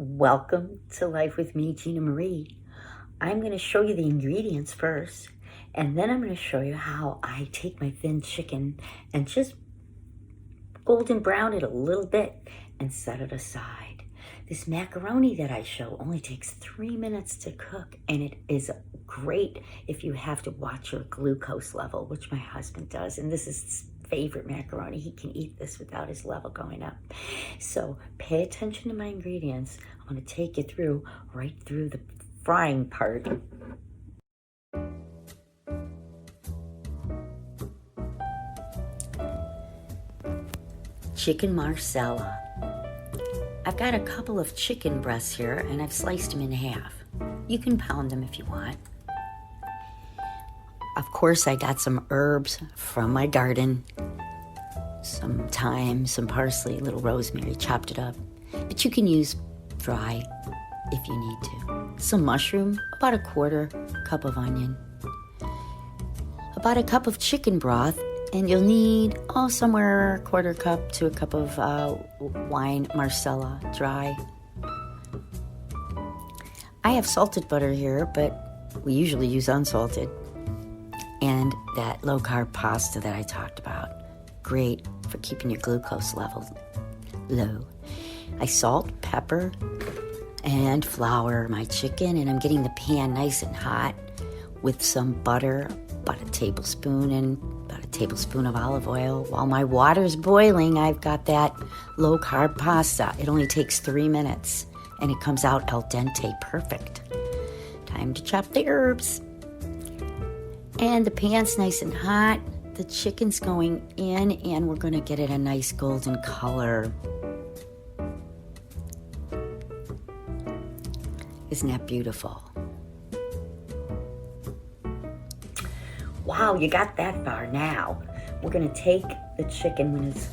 Welcome to Life with me, Gina Marie. I'm going to show you the ingredients first, and then I'm going to show you how I take my thin chicken and just golden brown it a little bit and set it aside. This macaroni that I show only takes 3 minutes to cook, and it is great if you have to watch your glucose level, which my husband does, and this is his favorite macaroni. He can eat this without his level going up. So pay attention to my ingredients. I'm going to take you right through the frying part. Chicken Marsala. I've got a couple of chicken breasts here, and I've sliced them in half. You can pound them if you want. Of course, I got some herbs from my garden. Some thyme, some parsley, a little rosemary, chopped it up. But you can use dry if you need to. Some mushroom, about a quarter cup of onion. About a cup of chicken broth, and you'll need, somewhere a quarter cup to a cup of wine Marsala, dry. I have salted butter here, but we usually use unsalted. And that low-carb pasta that I talked about. Great for keeping your glucose level low. I salt, pepper, and flour my chicken, and I'm getting the pan nice and hot with some butter, about a tablespoon, and about a tablespoon of olive oil. While my water's boiling, I've got that low-carb pasta. It only takes 3 minutes, and it comes out al dente perfect. Time to chop the herbs. And the pan's nice and hot. The chicken's going in, and we're going to get it a nice golden color. Isn't that beautiful? Wow, you got that far. Now, we're going to take the chicken when it's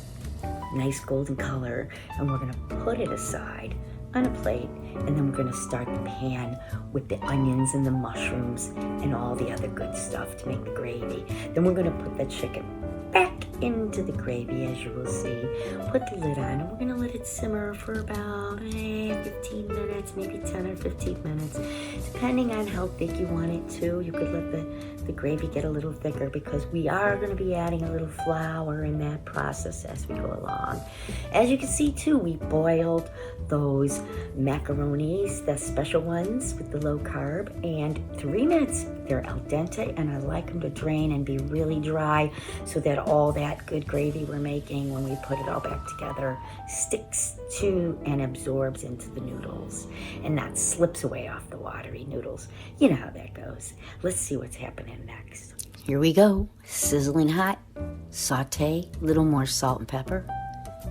nice golden color, and we're going to put it aside on a plate, and then we're going to start the pan with the onions and the mushrooms and all the other good stuff to make the gravy. Then we're going to put the chicken back into the gravy, as you will see. Put the lid on, and we're going to let it simmer for about 15 minutes, maybe 10 or 15 minutes, depending on how thick you want it to. You could let the gravy get a little thicker, because we are going to be adding a little flour in that process as we go along. As you can see too, we boiled those macaronis, the special ones with the low carb, and 3 minutes. They're al dente, and I like them to drain and be really dry so that all that good gravy we're making, when we put it all back together, sticks to and absorbs into the noodles and not slips away off the watery noodles. You know how that goes. Let's see what's happening next. Here we go. Sizzling hot. Saute. Little more salt and pepper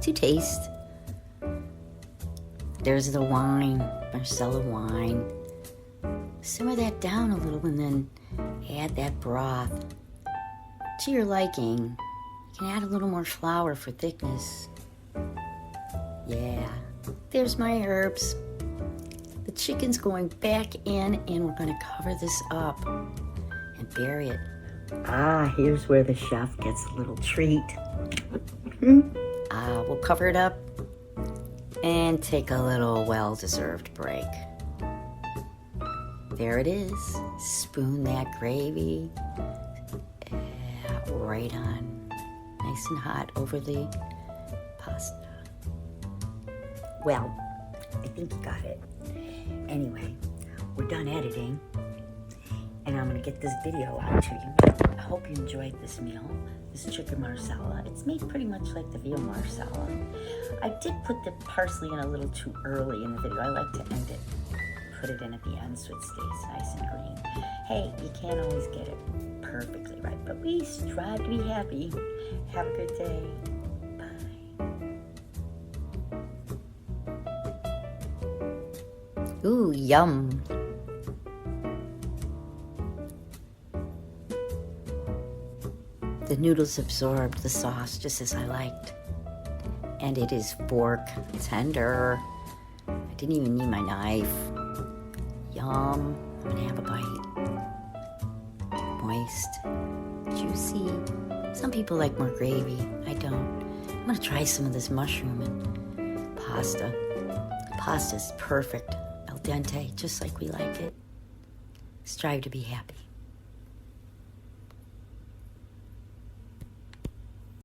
to taste. There's the wine, Marsala wine. Simmer that down a little, and then add that broth to your liking. You can add a little more flour for thickness. Yeah, there's my herbs. The chicken's going back in, and we're going to cover this up and bury it. Here's where the chef gets a little treat. We'll cover it up and take a little well-deserved break. There it is. Spoon that gravy right on, nice and hot over the pasta. Well, I think you got it. Anyway, we're done editing, and I'm going to get this video out to you. I hope you enjoyed this meal, this chicken marsala. It's made pretty much like the veal marsala. I did put the parsley in a little too early in the video. I like to end it, put it in at the end so it stays nice and green. Hey, you can't always get it perfectly right, but we strive to be happy. Have a good day. Bye. Ooh, yum. The noodles absorbed the sauce just as I liked. And it is fork tender. I didn't even need my knife. Yum. I'm gonna have a bite. Moist, juicy. Some people like more gravy. I don't. I'm gonna try some of this mushroom and pasta. Pasta's perfect, al dente, just like we like it. Strive to be happy.